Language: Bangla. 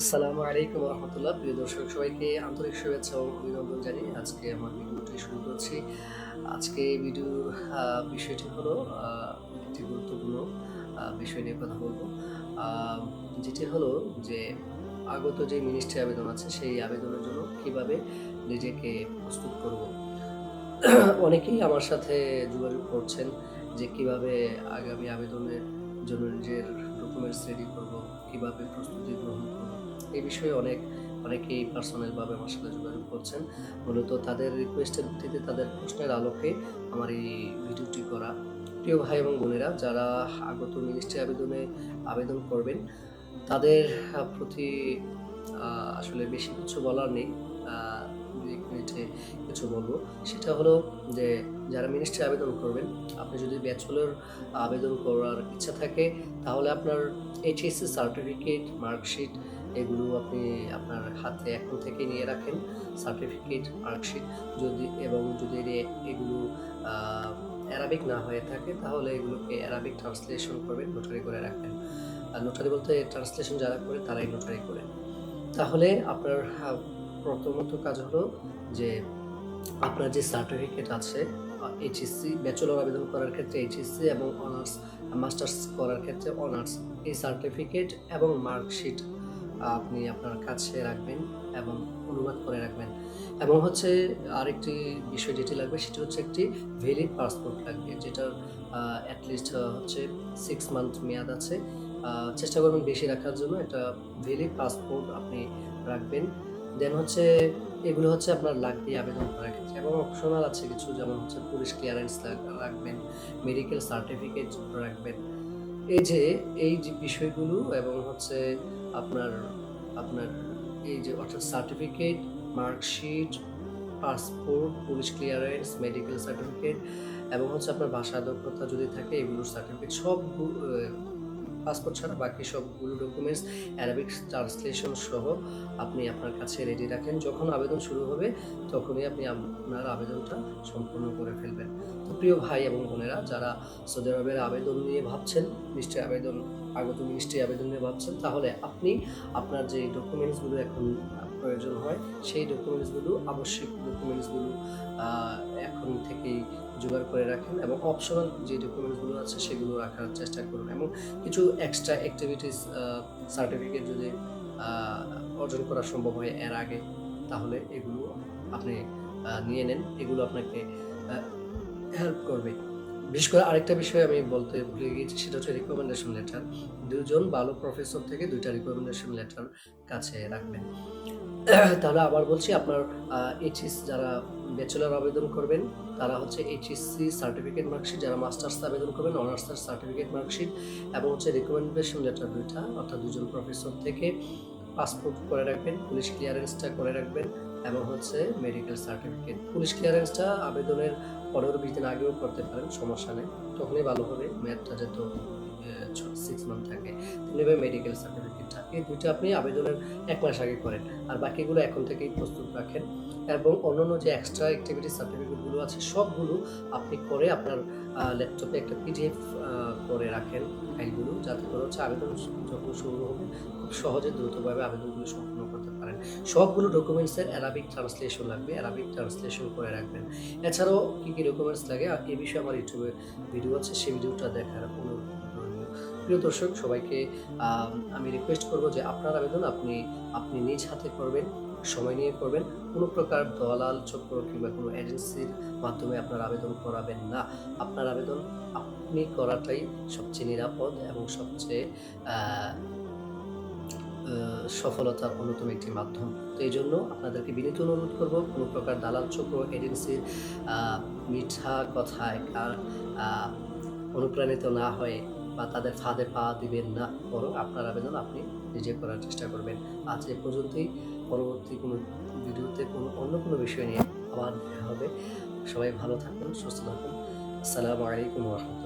আসসালামু আলাইকুম রহমতুল্লাহ। প্রিয় দর্শক সবাইকে আন্তরিক শুভেচ্ছা ও অভিনন্দন জানিয়ে আজকে আমার ভিডিওটি শুরু করছি। আজকে এই ভিডিও বিষয়টি হলো একটি গুরুত্বপূর্ণ বিষয় নিয়ে কথা বলবো। আ যেটি হলো যে আগত যে মিনিস্ট্রি আবেদন আছে সেই আবেদনের জন্য কিভাবে নিজেকে প্রস্তুত করব। অনেকেই আমার সাথে যোগাযোগ করছেন যে কিভাবে আগামী আবেদনের জন্য নিজের ডকুমেন্টস রেডি করব, কিভাবে প্রস্তুতি গ্রহণ করব। এই বিষয়ে অনেকেই পার্সোনাল ভাবে আমার সাথে যোগাযোগ করছেন। মূলত তাদের রিকোয়েস্টের ভিত্তিতে তাদের প্রশ্নের আলোকে আমার এই ভিডিওটি করা। প্রিয় ভাই এবং বোনেরা, যারা আগত মিনিস্ট্রি আবেদনে আবেদন করবেন তাদের প্রতি আসলে বেশি কিছু বলার নেই। আ ২-১ মিনিটে কিছু বলব। সেটা হলো যে যারা মিনিস্ট্রি আবেদন করবেন, আপনি যদি ব্যাচেলর আবেদন করার ইচ্ছা থাকে তাহলে আপনার এইচএসসি সার্টিফিকেট, মার্কশিট এগুলো আপনি আপনার হাতে এখন থেকেই নিয়ে রাখেন। সার্টিফিকেট, মার্কশিট যদি এগুলো আ অ্যারাবিক না হয়ে থাকে তাহলে এগুলোকে অ্যারাবিক ট্রান্সলেশন করবেন, নোটারি করে রাখবেন। নোটারি বলতে ট্রান্সলেশন যারা করে তারাই নোটারি করে। তাহলে আপনার প্রথমত কাজ হলো যে আপনার যে সার্টিফিকেট আছে এইচএসসি ব্যাচেলর আবেদন করার ক্ষেত্রে এইচএসসি এবং অনার্স মাস্টার্স করার ক্ষেত্রে অনার্স এই সার্টিফিকেট এবং মার্কশিট আপনি আপনার কাছে রাখবেন এবং অনুবাদ করে রাখবেন। এবং হচ্ছে আরেকটি বিষয় যেটি লাগবে সেটি হচ্ছে একটি ভ্যালিড পাসপোর্ট লাগবে, যেটার এট লিস্ট হচ্ছে 6 মান্থ মেয়াদ আছে। চেষ্টা করবেন বেশি রাখার জন্য। একটা ভ্যালিড পাসপোর্ট আপনি রাখবেন। দেন হচ্ছে এগুলো হচ্ছে আপনার লাগবে আবেদন করার ক্ষেত্রে, এবং অপশনাল আছে কিছু, যেমন হচ্ছে পুলিশ ক্লিয়ারেন্স রাখবেন, মেডিকেল সার্টিফিকেট রাখবেন। এই যে বিষয়গুলো এবং হচ্ছে আপনার আপনার এই যে অর্থাৎ certificate, marksheet, passport, police clearance, medical certificate এবং হচ্ছে আপনার ভাষা দক্ষতা যদি থাকে এগুলোর সার্টিফিকেট পাসপোর্ট ছাড়া বাকি সবগুলো ডকুমেন্টস অ্যারাবিক ট্রান্সলেশন সহ আপনি আপনার কাছে রেডি রাখেন। যখন আবেদন শুরু হবে তখনই আপনি আপনার আবেদনটা সম্পূর্ণ করে ফেলবেন। তো প্রিয় ভাই এবং বোনেরা, যারা সৌদি আরবের আবেদন নিয়ে ভাবছেন, আগত মিনিস্ট্রি আবেদন নিয়ে ভাবছেন, তাহলে আপনি আপনার যে ডকুমেন্টসগুলো এখন প্রয়োজন হয় সেই ডকুমেন্টসগুলো, আবশ্যিক ডকুমেন্টসগুলো এখন থেকেই জোগাড় করে রাখেন এবং অপশনাল যে ডকুমেন্টসগুলো আছে সেগুলো রাখার চেষ্টা করুন। এবং কিছু এক্সট্রা অ্যাক্টিভিটিস সার্টিফিকেট যদি অর্জন করা সম্ভব হয় এর আগে, তাহলে এগুলো আপনি নিয়ে নেন। এগুলো আপনাকে হেল্প করবে। বিশেষ করে আরেকটা বিষয় আমি বলতে ভুলে গিয়েছি, সেটা হচ্ছে রিকমেন্ডেশন লেটার। ২ জন ভালো প্রফেসর থেকে ২ টা রিকমেন্ডেশন লেটার কাছে রাখবেন। তাহলে আবার বলছি, আপনার যারা ব্যাচেলর আবেদন করবেন তারা হচ্ছে এইচএসসি সার্টিফিকেট মার্কশিট, যারা মাস্টার্স আবেদন করবেন অনার্সের সার্টিফিকেট মার্কশিট এবং হচ্ছে রিকমেন্ডেশন লেটার ২ টা, অর্থাৎ ২ জন প্রফেসর থেকে। পাসপোর্ট করে রাখবেন, পুলিশ ক্লিয়ারেন্সটা করে রাখবেন এবং হচ্ছে মেডিকেল সার্টিফিকেট। পুলিশ ক্লিয়ারেন্সটা আবেদনের ১৫-২০ দিন আগেও করতে পারেন, সমস্যা নেই। তখনই ভালো হবে, মেয়াদটা যেহেতু 6 মান্থ থাকে। তেমনিভাবে মেডিকেল সার্টিফিকেটটা, এই ২ টা আপনি আবেদনের ১ মাস আগে করেন। আর বাকিগুলো এখন থেকেই প্রস্তুত রাখেন। এবং অন্যান্য যে এক্সট্রা অ্যাক্টিভিটি সার্টিফিকেটগুলো আছে সবগুলো আপনি করে আপনার ল্যাপটপে একটা পিডিএফ করে রাখেন ফাইলগুলো, যাতে করে হচ্ছে আবেদন যখন শুরু হবে খুব সহজে দ্রুতভাবে আবেদনগুলো সম্পন্ন করতে পারেন। সবগুলো ডকুমেন্টসের অ্যারাবিক ট্রান্সলেশন লাগবে, অ্যারাবিক ট্রান্সলেশন করে রাখবেন। এছাড়াও কি ডকুমেন্টস লাগে এ বিষয়ে আমার ইউটিউবে ভিডিও আছে, সেই ভিডিওটা দেখার অনুরোধ রইল। প্রিয় দর্শক সবাইকে আমি রিকোয়েস্ট করব যে আপনার আবেদন আপনি নিজ হাতে করবেন, সময় নিয়ে করবেন। কোনো প্রকার দলাল চক্র কিংবা কোনো এজেন্সির মাধ্যমে আপনার আবেদন করাবেন না। আপনার আবেদন আপনি করাটাই সবচেয়ে নিরাপদ এবং সবচেয়ে আ আ সফলতার অন্যতম একটি মাধ্যম। তো এইজন্য আপনাদেরকে বিনীত অনুরোধ করব, কোনো প্রকার দালাল চক্র, এজেন্সির আ মিঠা কথায় আ অনুপ্রাণিত না হয়ে বা তাদের ফাঁদে পা দিবেন না। বরং আপনার আবেদন আপনি নিজে করার চেষ্টা করবেন। আজ এ পর্যন্তই। পরবর্তী কোনো ভিডিওতে অন্য কোনো বিষয় নিয়ে আবার দেখা হবে। সবাই ভালো থাকুন, সুস্থ থাকুন। আসসালামু আলাইকুম ওয়া রাহমাতুল্লাহ।